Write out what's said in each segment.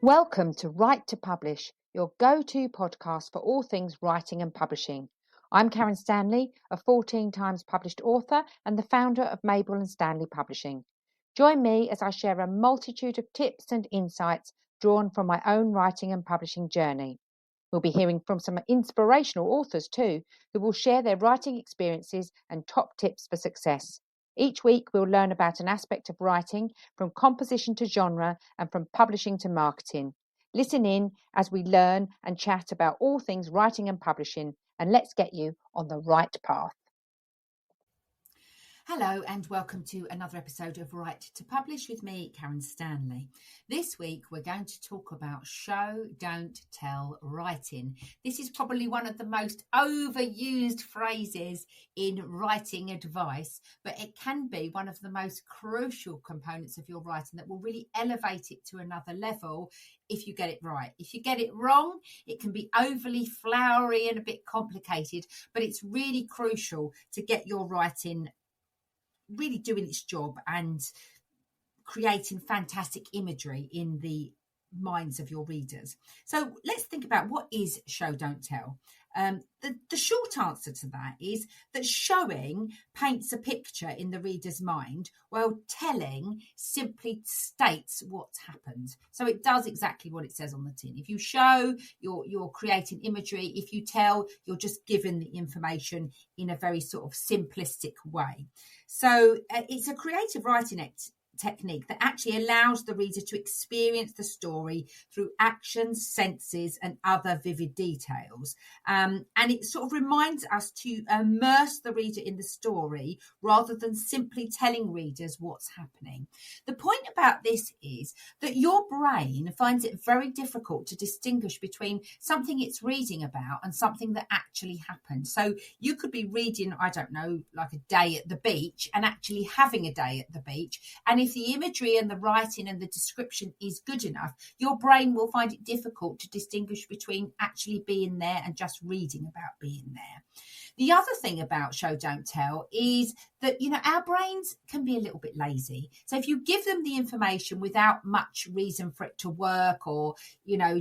Welcome to Write to Publish, your go-to podcast for all things writing and publishing. I'm Karen Stanley, a 14 times published author and the founder of Mabel and Stanley Publishing. Join me as I share a multitude of tips and insights drawn from my own writing and publishing journey. We'll be hearing from some inspirational authors too, who will share their writing experiences and top tips for success. Each week, we'll learn about an aspect of writing, from composition to genre and from publishing to marketing. Listen in as we learn and chat about all things writing and publishing, and let's get you on the right path. Hello and welcome to another episode of Write to Publish with me, Karen Stanley. This week we're going to talk about show, don't tell writing. This is probably one of the most overused phrases in writing advice, but it can be one of the most crucial components of your writing that will really elevate it to another level if you get it right. If you get it wrong, it can be overly flowery and a bit complicated, but it's really crucial to get your writing really doing its job and creating fantastic imagery in the minds of your readers. So let's think about, what is show, don't tell? The short answer to that is that showing paints a picture in the reader's mind, while telling simply states what's happened. So it does exactly what it says on the tin. If you show, you're creating imagery. If you tell, you're just giving the information in a very sort of simplistic way. So it's a creative writing technique that actually allows the reader to experience the story through actions, senses, and other vivid details. And it sort of reminds us to immerse the reader in the story rather than simply telling readers what's happening. The point about this is that your brain finds it very difficult to distinguish between something it's reading about and something that actually happened. So you could be reading, I don't know, like a day at the beach and actually having a day at the beach. And if the imagery and the writing and the description is good enough, your brain will find it difficult to distinguish between actually being there and just reading about being there. The other thing about show, don't tell is that, our brains can be a little bit lazy. So if you give them the information without much reason for it to work, or,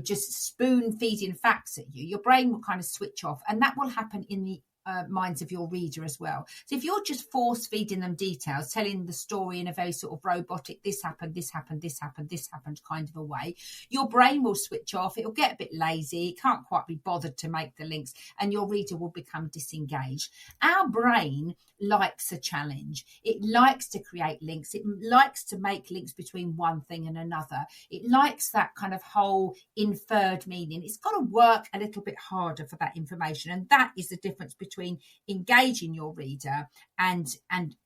just spoon feeding facts at you, your brain will kind of switch off, and that will happen in the minds of your reader as well. So if you're just force feeding them details, telling the story in a very sort of robotic, this happened, this happened, this happened, this happened kind of a way, your brain will switch off. It'll get a bit lazy. It can't quite be bothered to make the links, and your reader will become disengaged. Our brain likes a challenge. It likes to create links. It likes to make links between one thing and another. It likes that kind of whole inferred meaning. It's got to work a little bit harder for that information, and that is the difference between engaging your reader and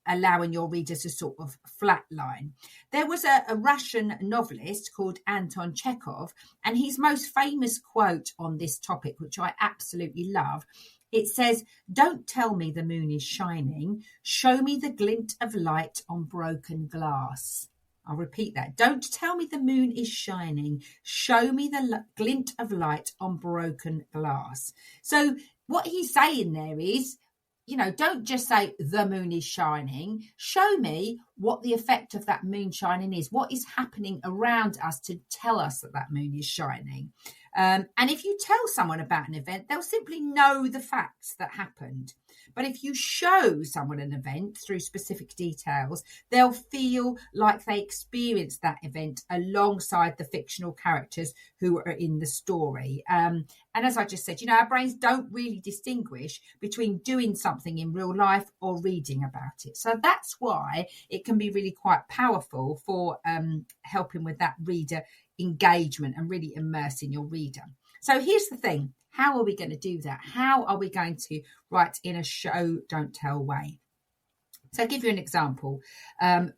allowing your reader to sort of flatline. There was a Russian novelist called Anton Chekhov, and his most famous quote on this topic, which I absolutely love, it says, "Don't tell me the moon is shining, show me the glint of light on broken glass." I'll repeat that. Don't tell me the moon is shining, show me the glint of light on broken glass. So what he's saying there is, don't just say the moon is shining. Show me what the effect of that moon shining is, what is happening around us to tell us that that moon is shining. And if you tell someone about an event, they'll simply know the facts that happened. But if you show someone an event through specific details, they'll feel like they experienced that event alongside the fictional characters who are in the story. And as I just said, our brains don't really distinguish between doing something in real life or reading about it. So that's why it can be really quite powerful for helping with that reader engagement and really immersing your reader. So here's the thing. How are we going to do that? How are we going to write in a show, don't tell way? So I'll give you an example. So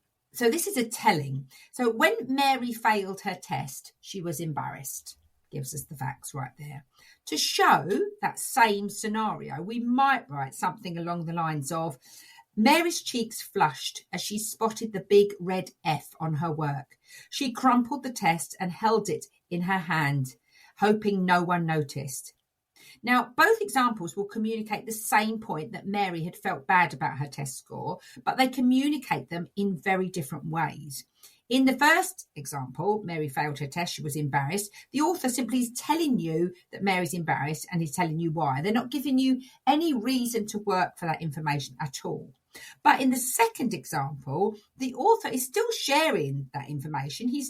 this is a telling. So when Mary failed her test, she was embarrassed. Gives us the facts right there. To show that same scenario, we might write something along the lines of, Mary's cheeks flushed as she spotted the big red F on her work. She crumpled the test and held it in her hand, hoping no one noticed. Now, both examples will communicate the same point, that Mary had felt bad about her test score, but they communicate them in very different ways. In the first example, Mary failed her test, she was embarrassed. The author simply is telling you that Mary's embarrassed and is telling you why. They're not giving you any reason to work for that information at all. But in the second example, the author is still sharing that information. He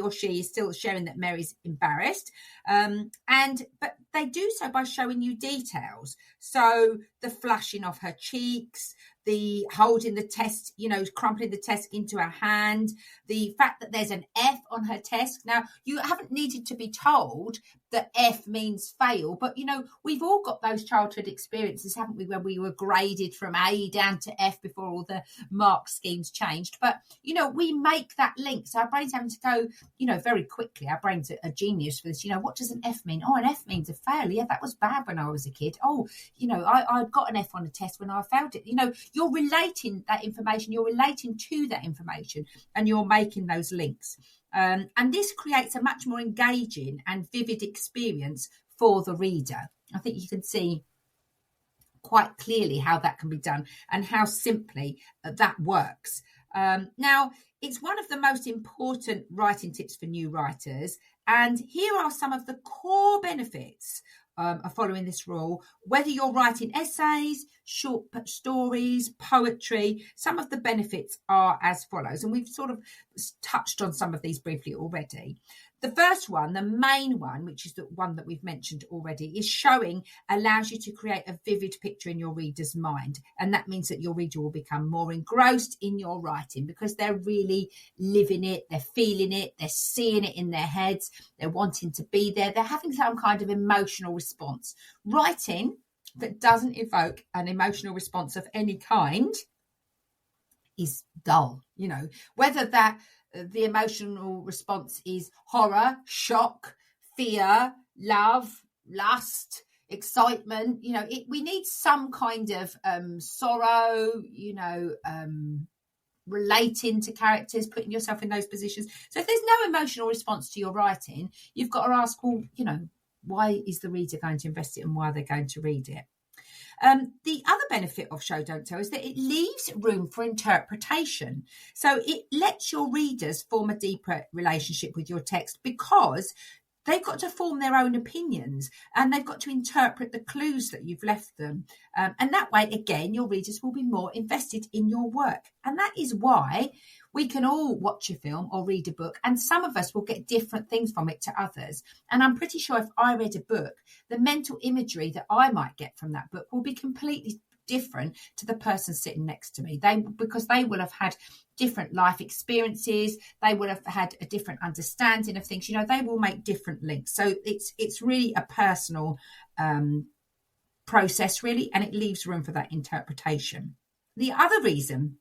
or she is still sharing that Mary's embarrassed. But they do so by showing you details. So the flushing of her cheeks, the holding the test, crumpling the test into her hand, the fact that there's an F on her test. Now, you haven't needed to be told that F means fail, but, we've all got those childhood experiences, haven't we, when we were graded from A down to F before all the mark schemes changed. But, we make that link. So our brain's having to go, very quickly. Our brain's a genius for this. What does an F mean? Oh, an F means a fail. Yeah, that was bad when I was a kid. Oh, I got an F on a test when I failed it. You're relating that information, you're relating to that information, and you're making those links. And this creates a much more engaging and vivid experience for the reader. I think you can see quite clearly how that can be done and how simply that works. Now, it's one of the most important writing tips for new writers. And here are some of the core benefits of following this rule. Whether you're writing essays, short stories, poetry, some of the benefits are as follows. And we've sort of touched on some of these briefly already. The first one, the main one, which is the one that we've mentioned already, is showing allows you to create a vivid picture in your reader's mind. And that means that your reader will become more engrossed in your writing because they're really living it, they're feeling it, they're seeing it in their heads, they're wanting to be there, they're having some kind of emotional response. Writing that doesn't evoke an emotional response of any kind is dull, whether that the emotional response is horror, shock, fear, love, lust, excitement. We need some kind of sorrow, relating to characters, putting yourself in those positions. So if there's no emotional response to your writing, you've got to ask, well, why is the reader going to invest it and why they're going to read it? The other benefit of Show Don't Tell is that it leaves room for interpretation. So it lets your readers form a deeper relationship with your text because they've got to form their own opinions and they've got to interpret the clues that you've left them. And that way, again, your readers will be more invested in your work. And that is why we can all watch a film or read a book, and some of us will get different things from it to others. And I'm pretty sure if I read a book, the mental imagery that I might get from that book will be completely different to the person sitting next to me. Because they will have had different life experiences, they will have had a different understanding of things. They will make different links. So it's really a personal process, really, and it leaves room for that interpretation. The other reason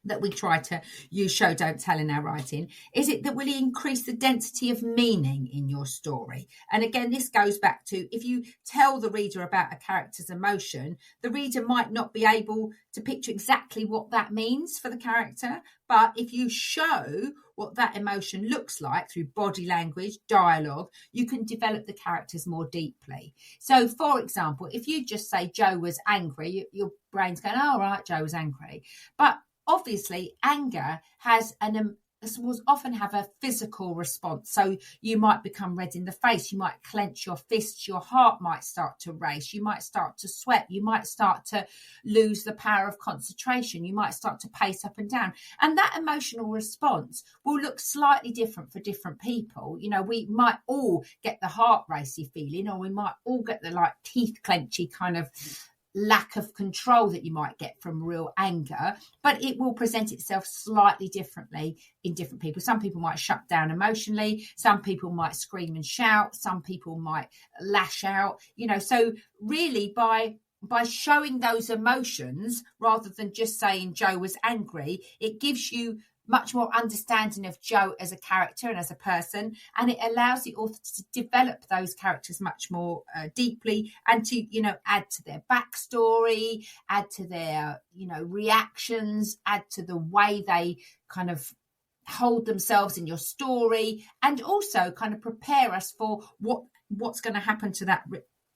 that we try to use Show Don't Tell in our writing is it that will increase the density of meaning in your story. And again, this goes back to if you tell the reader about a character's emotion, the reader might not be able to picture exactly what that means for the character. But if you show what that emotion looks like through body language, dialogue, you can develop the characters more deeply. So, for example, if you just say Joe was angry, your brain's going, oh, right, Joe was angry. But obviously, anger will often have a physical response. So you might become red in the face. You might clench your fists. Your heart might start to race. You might start to sweat. You might start to lose the power of concentration. You might start to pace up and down. And that emotional response will look slightly different for different people. We might all get the heart racy feeling, or we might all get the teeth clenchy kind of lack of control that you might get from real anger, but it will present itself slightly differently in different people. Some people might shut down emotionally, some people might scream and shout, some people might lash out, so really by showing those emotions rather than just saying Joe was angry, it gives you much more understanding of Joe as a character and as a person, and it allows the author to develop those characters much more deeply and to add to their backstory, add to their reactions, add to the way they kind of hold themselves in your story, and also kind of prepare us for what's going to happen to that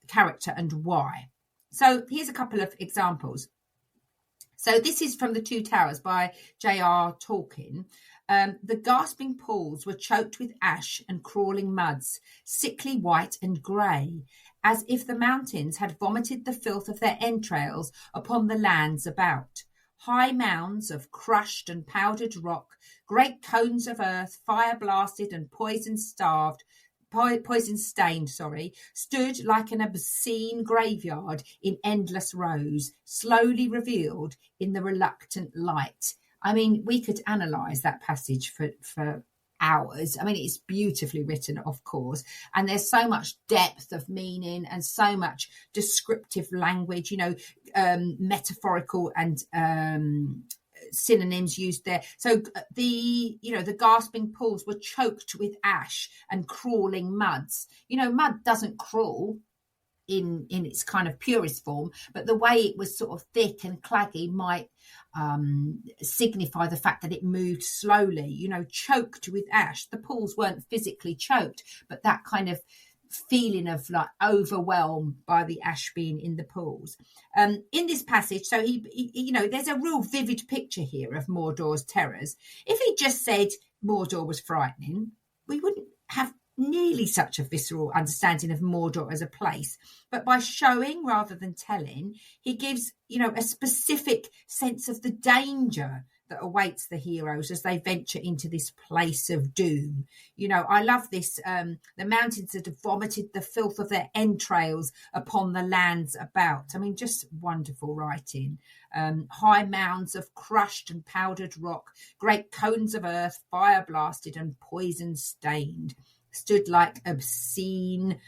character and why. So here's a couple of examples. So this is from The Two Towers by J.R. Tolkien. The gasping pools were choked with ash and crawling muds, sickly white and grey, as if the mountains had vomited the filth of their entrails upon the lands about. High mounds of crushed and powdered rock, great cones of earth, fire-blasted and poison-stained, stood like an obscene graveyard in endless rows, slowly revealed in the reluctant light. I mean, we could analyse that passage for hours. I mean, it's beautifully written, of course, and there's so much depth of meaning and so much descriptive language, metaphorical and synonyms used there. So the gasping pools were choked with ash and crawling muds. Mud doesn't crawl in its kind of purest form, but the way it was sort of thick and claggy might signify the fact that it moved slowly, choked with ash. The pools weren't physically choked, but that kind of feeling of like overwhelmed by the ash being in the pools. In this passage, so he there's a real vivid picture here of Mordor's terrors. If he just said Mordor was frightening, we wouldn't have nearly such a visceral understanding of Mordor as a place. But by showing rather than telling, he gives, a specific sense of the danger that awaits the heroes as they venture into this place of doom. I love this. The mountains had vomited the filth of their entrails upon the lands about. I mean, just wonderful writing. High mounds of crushed and powdered rock, great cones of earth, fire blasted and poison stained, stood like obscene,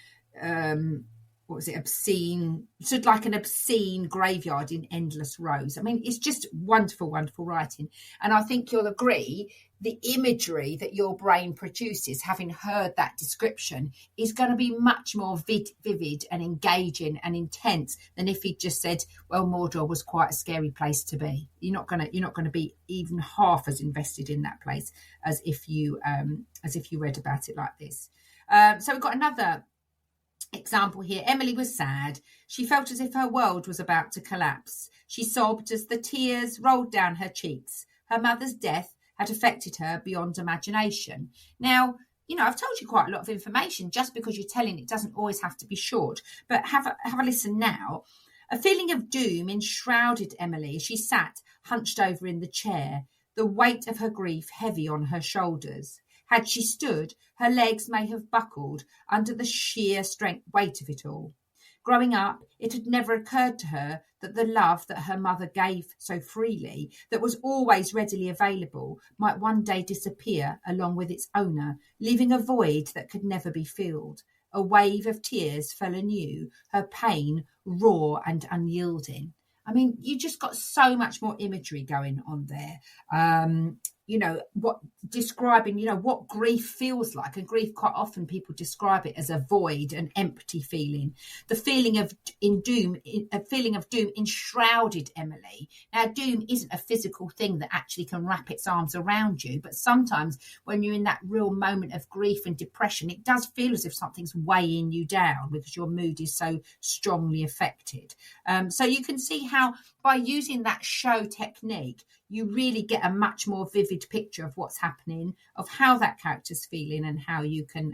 stood like an obscene graveyard in endless rows. I mean, it's just wonderful, wonderful writing. And I think you'll agree the imagery that your brain produces, having heard that description, is going to be much more vivid and engaging and intense than if he'd just said, well, Mordor was quite a scary place to be. You're not going to be even half as invested in that place as if you read about it like this. So we've got another example here. Emily was sad. She felt as if her world was about to collapse. She sobbed as the tears rolled down her cheeks. Her mother's death had affected her beyond imagination. Now, I've told you quite a lot of information. Just because you're telling it doesn't always have to be short. But have a listen now. A feeling of doom enshrouded Emily as she sat hunched over in the chair, the weight of her grief heavy on her shoulders. Had she stood, her legs may have buckled under the sheer weight of it all. Growing up, it had never occurred to her that the love that her mother gave so freely, that was always readily available, might one day disappear along with its owner, leaving a void that could never be filled. A wave of tears fell anew, her pain raw and unyielding. I mean, you just got so much more imagery going on there. Describing what grief feels like. And grief, quite often people describe it as a void, an empty feeling. The feeling of doom enshrouded Emily. Now, doom isn't a physical thing that actually can wrap its arms around you, but sometimes when you're in that real moment of grief and depression, it does feel as if something's weighing you down because your mood is so strongly affected. So you can see how by using that show technique, you really get a much more vivid picture of what's happening, of how that character's feeling and how you can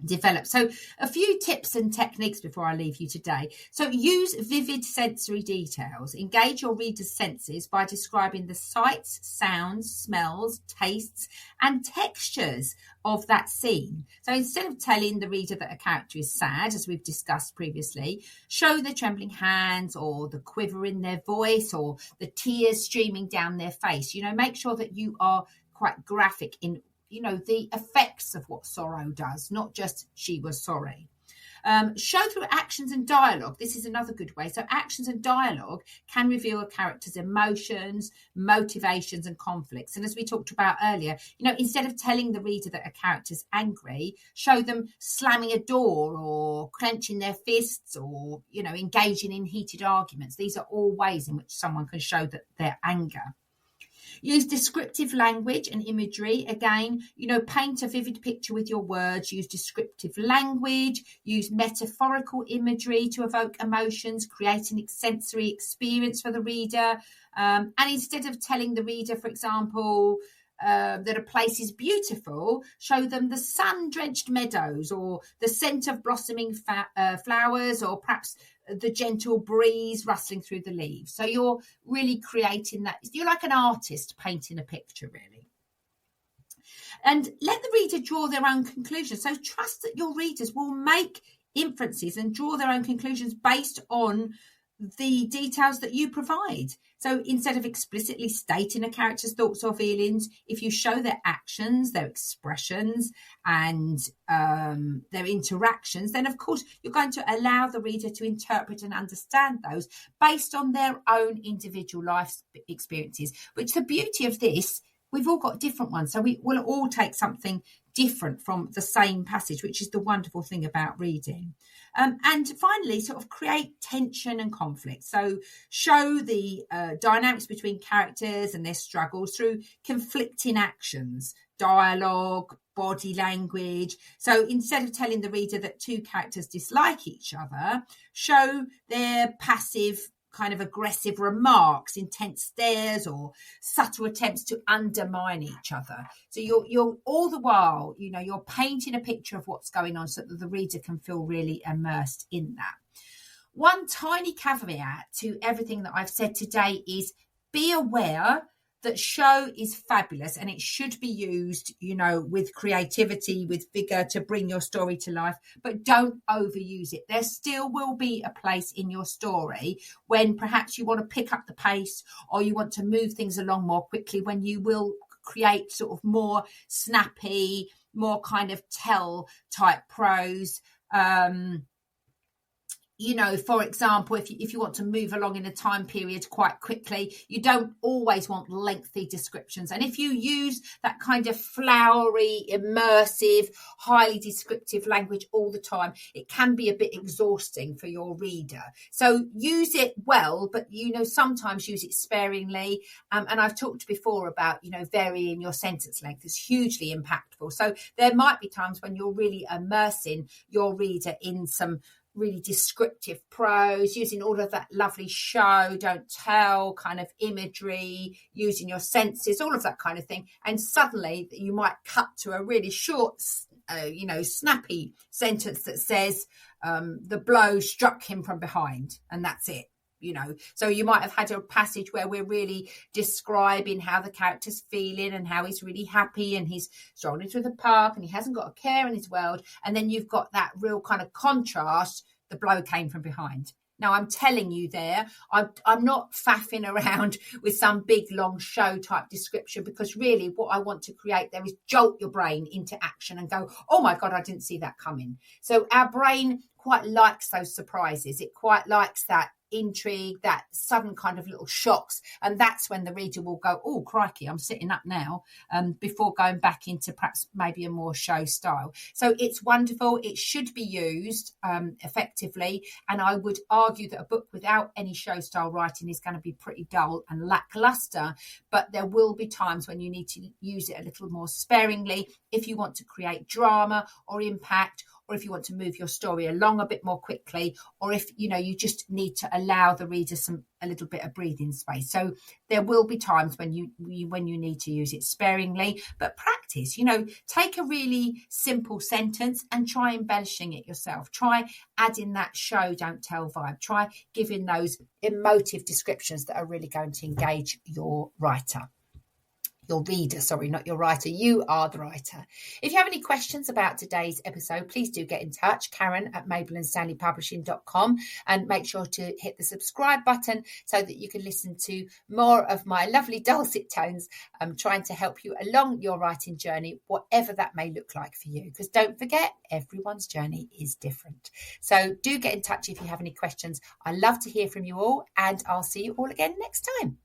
develop. So a few tips and techniques before I leave you today. So use vivid sensory details. Engage your reader's senses by describing the sights, sounds, smells, tastes and textures of that scene. So instead of telling the reader that a character is sad, as we've discussed previously, show the trembling hands or the quiver in their voice or the tears streaming down their face. Make sure that you are quite graphic in the effects of what sorrow does, not just she was sorry. Show through actions and dialogue. This is another good way. So actions and dialogue can reveal a character's emotions, motivations and conflicts. And as we talked about earlier, instead of telling the reader that a character's angry, show them slamming a door or clenching their fists or, engaging in heated arguments. These are all ways in which someone can show that their anger. Use descriptive language and imagery. Again, paint a vivid picture with your words. Use descriptive language. Use metaphorical imagery to evoke emotions, creating a sensory experience for the reader. And instead of telling the reader, for example, that a place is beautiful, show them the sun-drenched meadows or the scent of blossoming flowers, or perhaps the gentle breeze rustling through the leaves. So you're really creating that. You're like an artist painting a picture, really. And let the reader draw their own conclusions. So trust that your readers will make inferences and draw their own conclusions based on the details that you provide. So instead of explicitly stating a character's thoughts or feelings, if you show their actions, their expressions, and their interactions, then of course you're going to allow the reader to interpret and understand those based on their own individual life experiences. Which the beauty of this, we've all got different ones, so we will all take something different from the same passage, which is the wonderful thing about reading. And finally, sort of create tension and conflict. So show the dynamics between characters and their struggles through conflicting actions, dialogue, body language. So instead of telling the reader that two characters dislike each other, show their passive kind of aggressive remarks, intense stares, or subtle attempts to undermine each other. So you're all the while, you're painting a picture of what's going on so that the reader can feel really immersed in that. One tiny caveat to everything that I've said today is be aware that show is fabulous and it should be used, with creativity, with vigor to bring your story to life, but don't overuse it. There still will be a place in your story when perhaps you want to pick up the pace or you want to move things along more quickly, when you will create sort of more snappy, more kind of tell type prose. For example, if you want to move along in a time period quite quickly, you don't always want lengthy descriptions. And if you use that kind of flowery, immersive, highly descriptive language all the time, it can be a bit exhausting for your reader. So use it well, but, sometimes use it sparingly. And I've talked before about, varying your sentence length is hugely impactful. So there might be times when you're really immersing your reader in some really descriptive prose, using all of that lovely show, don't tell kind of imagery, using your senses, all of that kind of thing. And suddenly you might cut to a really short, snappy sentence that says, the blow struck him from behind, and that's it. So you might have had a passage where we're really describing how the character's feeling and how he's really happy and he's strolling through the park and he hasn't got a care in his world. And then you've got that real kind of contrast, the blow came from behind. Now, I'm telling you there, I'm not faffing around with some big, long show type description, because really what I want to create there is jolt your brain into action and go, oh my God, I didn't see that coming. So our brain quite likes those surprises. It quite likes that intrigue, that sudden kind of little shocks, and that's when the reader will go, oh crikey, I'm sitting up now, before going back into perhaps maybe a more show style. So it's wonderful. It should be used effectively, and I would argue that a book without any show style writing is going to be pretty dull and lackluster, but there will be times when you need to use it a little more sparingly if you want to create drama or impact, or if you want to move your story along a bit more quickly, or if, you just need to allow the reader a little bit of breathing space. So there will be times when you need to use it sparingly, but practice, take a really simple sentence and try embellishing it yourself. Try adding that show, don't tell vibe. Try giving those emotive descriptions that are really going to engage your reader, not your writer. You are the writer. If you have any questions about today's episode, please do get in touch, Karen@MabelandStanleyPublishing.com, and make sure to hit the subscribe button so that you can listen to more of my lovely dulcet tones, trying to help you along your writing journey, whatever that may look like for you. Because don't forget, everyone's journey is different. So do get in touch if you have any questions. I love to hear from you all, and I'll see you all again next time.